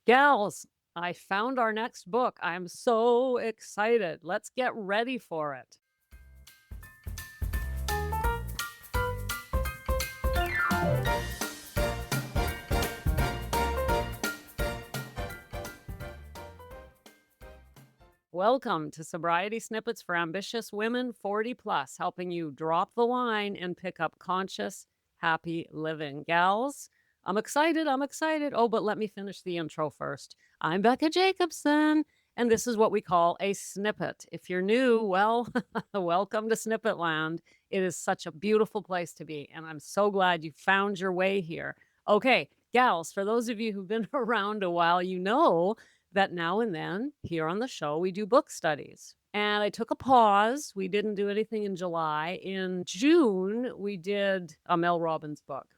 Gals, I found our next book. I'm so excited. Let's get ready for it. Welcome to Sobriety Snippets for Ambitious Women 40 plus, helping you drop the line and pick up conscious, happy living. Gals, I'm excited. I'm excited. Oh, but let me finish the intro first. I'm Becca Jacobson, and this is what we call a snippet. If you're new, well, welcome to Snippet Land. It is such a beautiful place to be, and I'm so glad you found your way here. Okay, gals, for those of you who've been around a while, you know that now and then here on the show, we do book studies. And I took a pause. We didn't do anything in July. In June, we did a Mel Robbins book.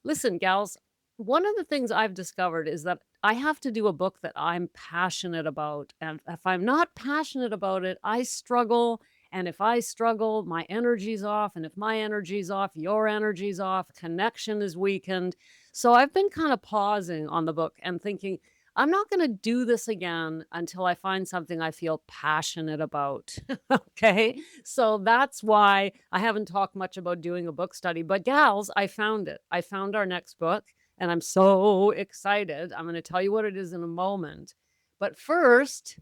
Listen, gals, one of the things I've discovered is that I have to do a book that I'm passionate about. And if I'm not passionate about it, I struggle. And if I struggle, my energy's off. And if my energy's off, your energy's off. Connection is weakened. So I've been kind of pausing on the book and thinking, I'm not going to do this again until I find something I feel passionate about. Okay. So that's why I haven't talked much about doing a book study. But, gals, I found it. I found our next book, and I'm so excited. I'm going to tell you what it is in a moment. But first,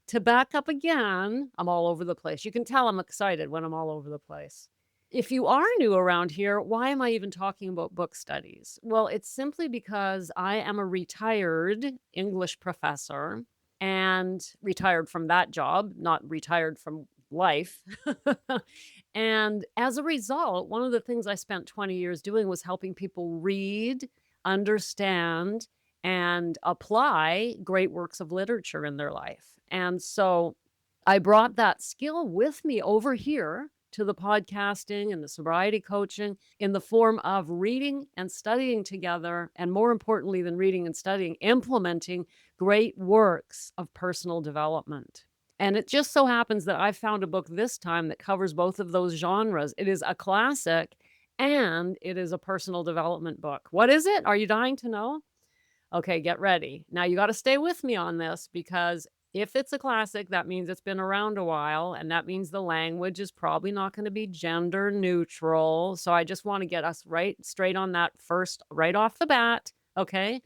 to back up again, I'm all over the place. You can tell I'm excited when I'm all over the place. If you are new around here, why am I even talking about book studies? Well, it's simply because I am a retired English professor and retired from that job, not retired from life. And as a result, one of the things I spent 20 years doing was helping people read, understand, and apply great works of literature in their life. And so I brought that skill with me over here to the podcasting and the sobriety coaching in the form of reading and studying together. And more importantly than reading and studying, implementing great works of personal development. And it just so happens that I found a book this time that covers both of those genres. It is a classic and it is a personal development book. What is it? Are you dying to know? Okay, get ready. Now you got to stay with me on this because if it's a classic, that means it's been around a while, and that means the language is probably not going to be gender neutral. So I just want to get us right straight on that first, right off the bat. Okay.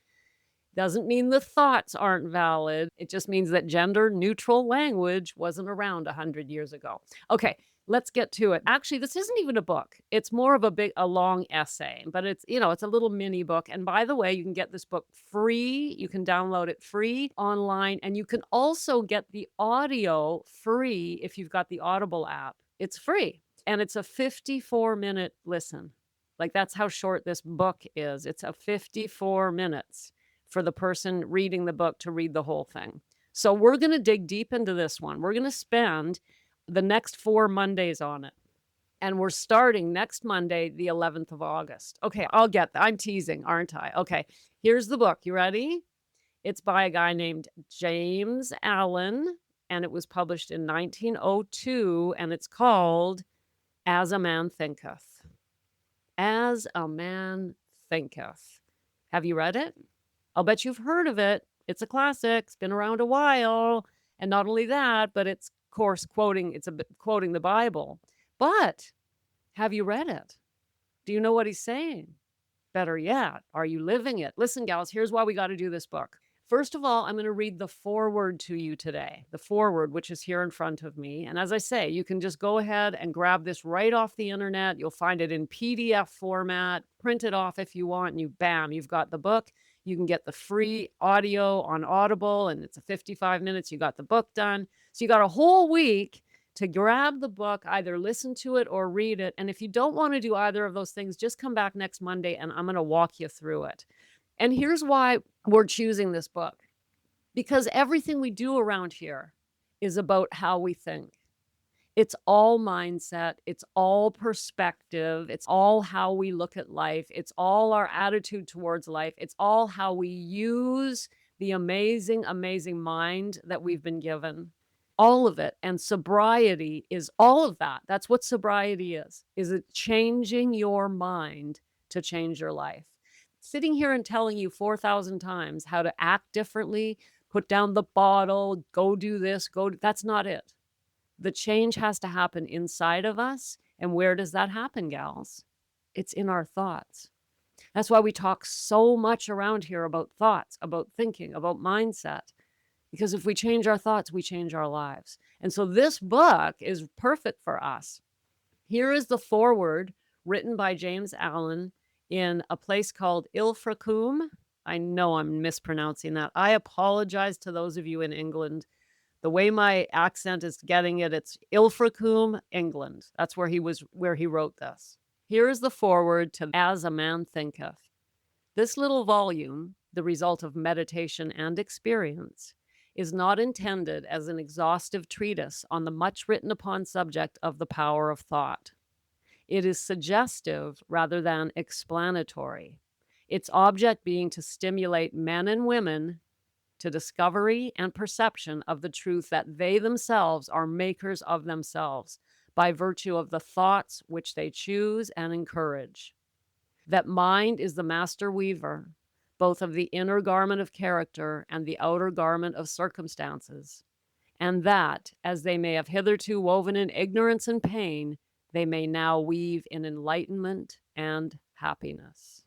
Doesn't mean the thoughts aren't valid. It just means that gender neutral language wasn't around 100 years ago. Okay, let's get to it. Actually, this isn't even a book. It's more of a long essay, but it's a little mini book. And by the way, you can get this book free. You can download it free online, and you can also get the audio free if you've got the Audible app. It's free, and it's a 54-minute listen. Like, that's how short this book is. It's a 54 minutes for the person reading the book to read the whole thing. So we're going to dig deep into this one. We're going to spend the next 4 Mondays on it. And we're starting next Monday, the 11th of August. Okay, I'll get that. I'm teasing, aren't I? Okay, here's the book. You ready? It's by a guy named James Allen, and it was published in 1902, and it's called As a Man Thinketh. As a Man Thinketh. Have you read it? I'll bet you've heard of it. It's a classic. It's been around a while. And not only that, but it's, of course, quoting the Bible. But have you read it? Do you know what he's saying? Better yet, are you living it? Listen, gals, here's why we got to do this book. First of all, I'm going to read the foreword to you today, the foreword, which is here in front of me. And as I say, you can just go ahead and grab this right off the internet. You'll find it in PDF format, print it off if you want, and you've got the book. You can get the free audio on Audible, and it's a 55 minutes. You got the book done. So you got a whole week to grab the book, either listen to it or read it. And if you don't want to do either of those things, just come back next Monday and I'm going to walk you through it. And here's why we're choosing this book. Because everything we do around here is about how we think. It's all mindset. It's all perspective. It's all how we look at life. It's all our attitude towards life. It's all how we use the amazing, amazing mind that we've been given. All of it. And sobriety is all of that. That's what sobriety is it changing your mind to change your life. sitting here and telling you 4,000 times how to act differently, put down the bottle, go do this, that's not it. The change has to happen inside of us. And where does that happen, gals? It's in our thoughts. That's why we talk so much around here about thoughts, about thinking, about mindset. Because if we change our thoughts, we change our lives. And so this book is perfect for us. Here is the foreword written by James Allen in a place called Ilfracombe. I know I'm mispronouncing that. I apologize to those of you in England. The way my accent is getting it, it's Ilfracombe, England. That's where he wrote this. Here is the foreword to As a Man Thinketh. This little volume, the result of meditation and experience, is not intended as an exhaustive treatise on the much written upon subject of the power of thought. It is suggestive rather than explanatory, its object being to stimulate men and women to discovery and perception of the truth that they themselves are makers of themselves by virtue of the thoughts which they choose and encourage. That mind is the master weaver, both of the inner garment of character and the outer garment of circumstances, and that, as they may have hitherto woven in ignorance and pain, they may now weave in enlightenment and happiness.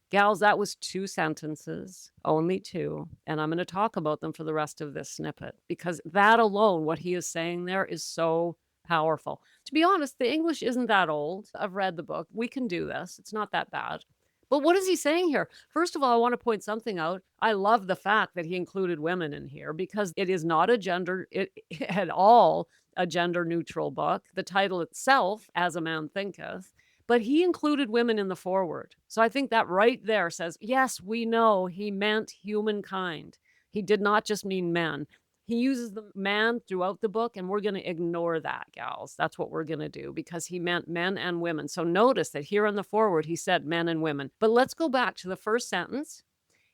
Gals, that was 2 sentences, only 2, and I'm going to talk about them for the rest of this snippet because that alone, what he is saying there, is so powerful. To be honest, the English isn't that old. I've read the book. We can do this. It's not that bad. But what is he saying here? First of all, I want to point something out. I love the fact that he included women in here because it is not at all a gender neutral book. The title itself, As a Man Thinketh, but he included women in the foreword. So I think that right there says, yes, we know he meant humankind. He did not just mean men. He uses the man throughout the book, and we're going to ignore that, gals. That's what we're going to do because he meant men and women. So notice that here in the foreword, he said men and women. But let's go back to the first sentence.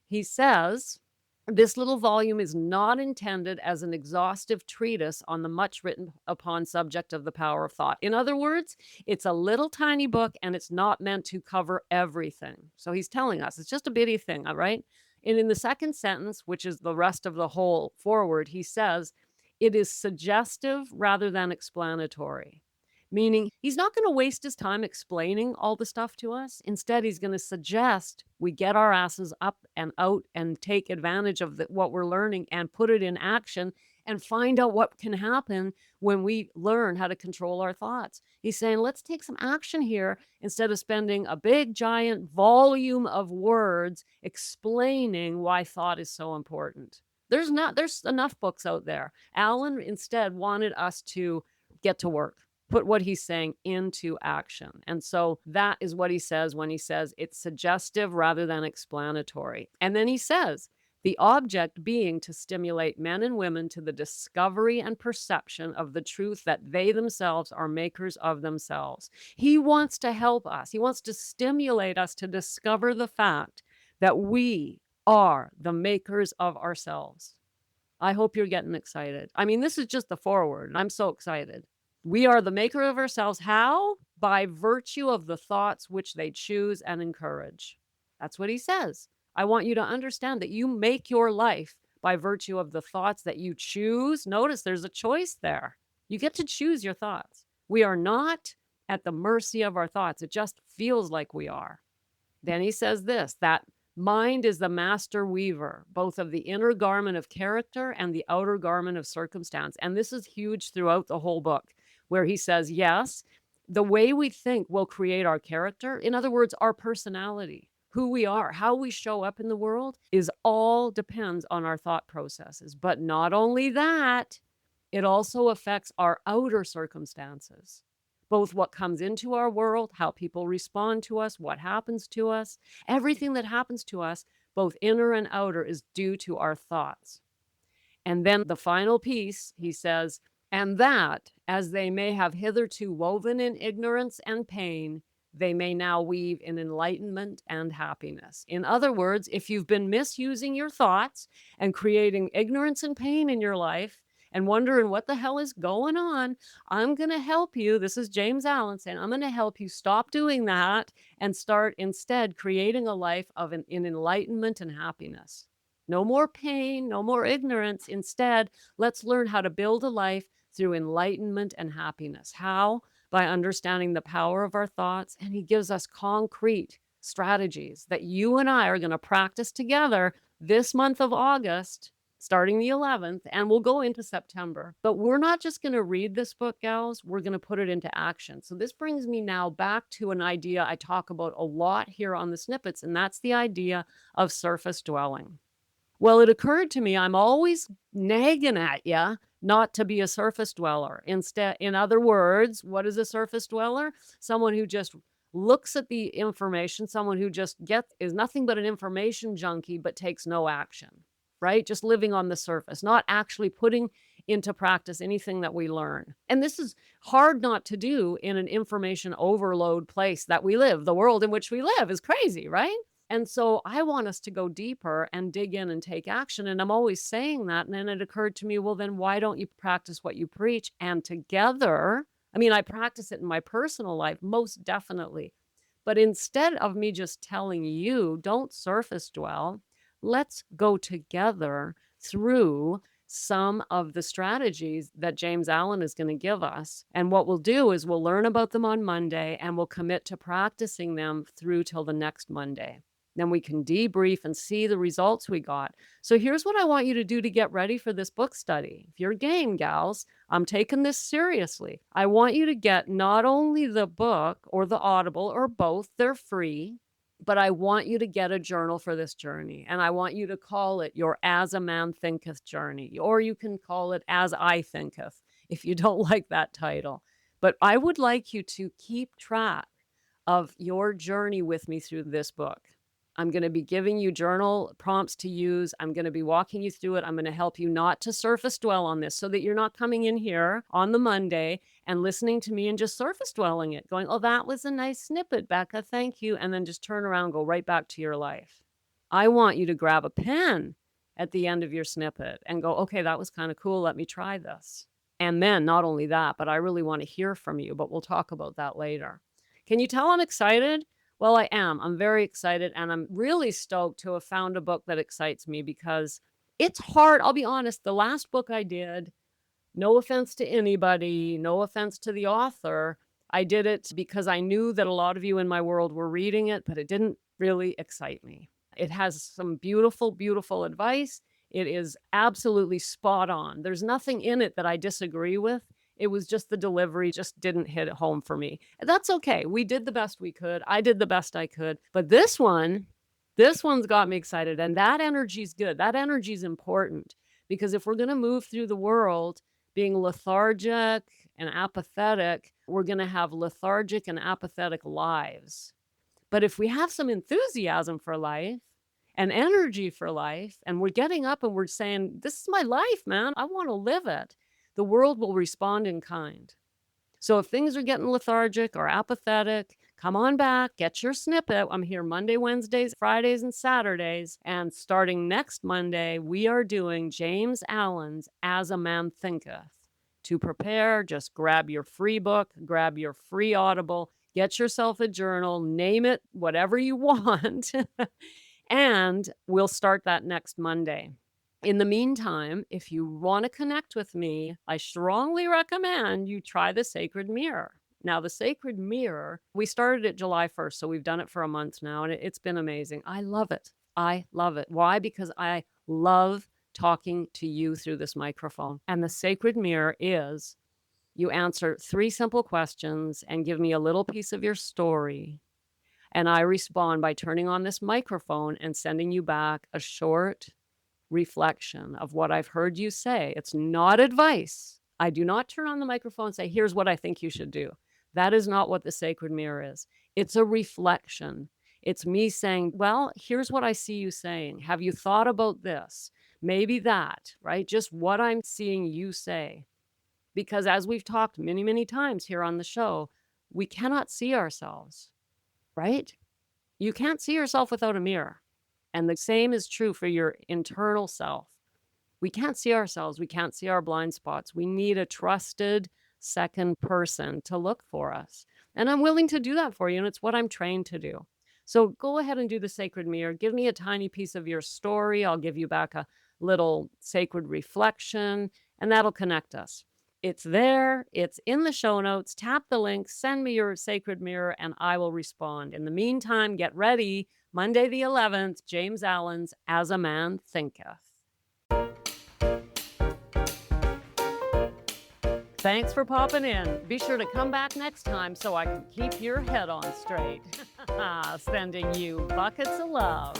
He says, this little volume is not intended as an exhaustive treatise on the much written upon subject of the power of thought. In other words, it's a little tiny book and it's not meant to cover everything. So he's telling us it's just a bitty thing, all right? And in the second sentence, which is the rest of the whole foreword, he says, it is suggestive rather than explanatory. Meaning he's not going to waste his time explaining all the stuff to us. Instead, he's going to suggest we get our asses up and out and take advantage of what we're learning and put it in action and find out what can happen when we learn how to control our thoughts. He's saying, let's take some action here instead of spending a big, giant volume of words explaining why thought is so important. There's enough books out there. Alan instead wanted us to get to work. Put what he's saying into action. And so that is what he says when he says it's suggestive rather than explanatory. And then he says, the object being to stimulate men and women to the discovery and perception of the truth that they themselves are makers of themselves. He wants to help us. He wants to stimulate us to discover the fact that we are the makers of ourselves. I hope you're getting excited. I mean, this is just the foreword. I'm so excited. We are the maker of ourselves. How? By virtue of the thoughts which they choose and encourage. That's what he says. I want you to understand that you make your life by virtue of the thoughts that you choose. Notice there's a choice there. You get to choose your thoughts. We are not at the mercy of our thoughts. It just feels like we are. Then he says this, that mind is the master weaver, both of the inner garment of character and the outer garment of circumstance. And this is huge throughout the whole book, where he says, yes, the way we think will create our character. In other words, our personality, who we are, how we show up in the world is all depends on our thought processes. But not only that, it also affects our outer circumstances, both what comes into our world, how people respond to us, what happens to us. Everything that happens to us, both inner and outer, is due to our thoughts. And then the final piece, he says, and that, as they may have hitherto woven in ignorance and pain, they may now weave in enlightenment and happiness. In other words, if you've been misusing your thoughts and creating ignorance and pain in your life, and wondering what the hell is going on, I'm going to help you. This is James Allen saying, I'm going to help you stop doing that and start instead creating a life of in enlightenment and happiness. No more pain, no more ignorance. Instead, let's learn how to build a life through enlightenment and happiness. How? By understanding the power of our thoughts. And he gives us concrete strategies that you and I are going to practice together this month of August, starting the 11th, and we'll go into September. But we're not just going to read this book, gals, we're going to put it into action. So this brings me now back to an idea I talk about a lot here on the snippets, and that's the idea of surface dwelling. Well, it occurred to me I'm always nagging at you not to be a surface dweller. Instead, in other words, what is a surface dweller? Someone who just looks at the information, someone who just is nothing but an information junkie but takes no action, right? Just living on the surface, not actually putting into practice anything that we learn. And this is hard not to do in an information overload place that we live. The world in which we live is crazy, right? And so I want us to go deeper and dig in and take action. And I'm always saying that. And then it occurred to me, well, then why don't you practice what you preach? And together, I mean, I practice it in my personal life, most definitely. But instead of me just telling you, don't surface dwell, let's go together through some of the strategies that James Allen is going to give us. And what we'll do is we'll learn about them on Monday and we'll commit to practicing them through till the next Monday. Then we can debrief and see the results we got. So here's what I want you to do to get ready for this book study. If you're game, gals, I'm taking this seriously. I want you to get not only the book or the Audible or both, they're free, but I want you to get a journal for this journey. And I want you to call it your As a Man Thinketh journey, or you can call it As I Thinketh if you don't like that title. But I would like you to keep track of your journey with me through this book. I'm going to be giving you journal prompts to use. I'm going to be walking you through it. I'm going to help you not to surface dwell on this so that you're not coming in here on the Monday and listening to me and just surface dwelling it, going, oh, that was a nice snippet, Becca. Thank you. And then just turn around and go right back to your life. I want you to grab a pen at the end of your snippet and go, okay, that was kind of cool. Let me try this. And then not only that, but I really want to hear from you, but we'll talk about that later. Can you tell I'm excited? Well, I am. I'm very excited, and I'm really stoked to have found a book that excites me because it's hard. I'll be honest, the last book I did, no offense to anybody, no offense to the author, I did it because I knew that a lot of you in my world were reading it, but it didn't really excite me. It has some beautiful, beautiful advice. It is absolutely spot on. There's nothing in it that I disagree with. It was just the delivery just didn't hit home for me. That's okay. We did the best we could. I did the best I could. But this one's got me excited. And that energy's good. That energy's important because if we're going to move through the world being lethargic and apathetic, we're going to have lethargic and apathetic lives. But if we have some enthusiasm for life and energy for life, and we're getting up and we're saying, this is my life, man. I want to live it. The world will respond in kind. So if things are getting lethargic or apathetic, come on back, get your snippet. I'm here Monday, Wednesdays, Fridays, and Saturdays. And starting next Monday, we are doing James Allen's As a Man Thinketh. To prepare, just grab your free book, grab your free Audible, get yourself a journal, name it whatever you want, and we'll start that next Monday. In the meantime, if you want to connect with me, I strongly recommend you try the Sacred Mirror. Now, the Sacred Mirror, we started it July 1st, so we've done it for a month now, and it's been amazing. I love it. I love it. Why? Because I love talking to you through this microphone. And the Sacred Mirror is you answer 3 simple questions and give me a little piece of your story. And I respond by turning on this microphone and sending you back a short reflection of what I've heard you say. It's not advice. I do not turn on the microphone and say, here's what I think you should do. That is not what the Sacred Mirror is. It's a reflection. It's me saying, well, here's what I see you saying. Have you thought about this? Maybe that, right? Just what I'm seeing you say. Because as we've talked many, many times here on the show, we cannot see ourselves, right? You can't see yourself without a mirror. And the same is true for your internal self. We can't see ourselves. We can't see our blind spots. We need a trusted second person to look for us. And I'm willing to do that for you. And it's what I'm trained to do. So go ahead and do the sacred mirror. Give me a tiny piece of your story. I'll give you back a little sacred reflection, and that'll connect us. It's there, it's in the show notes. Tap the link, send me your sacred mirror, and I will respond. In the meantime, get ready. Monday the 11th, James Allen's As a Man Thinketh. Thanks for popping in. Be sure to come back next time so I can keep your head on straight. Sending you buckets of love.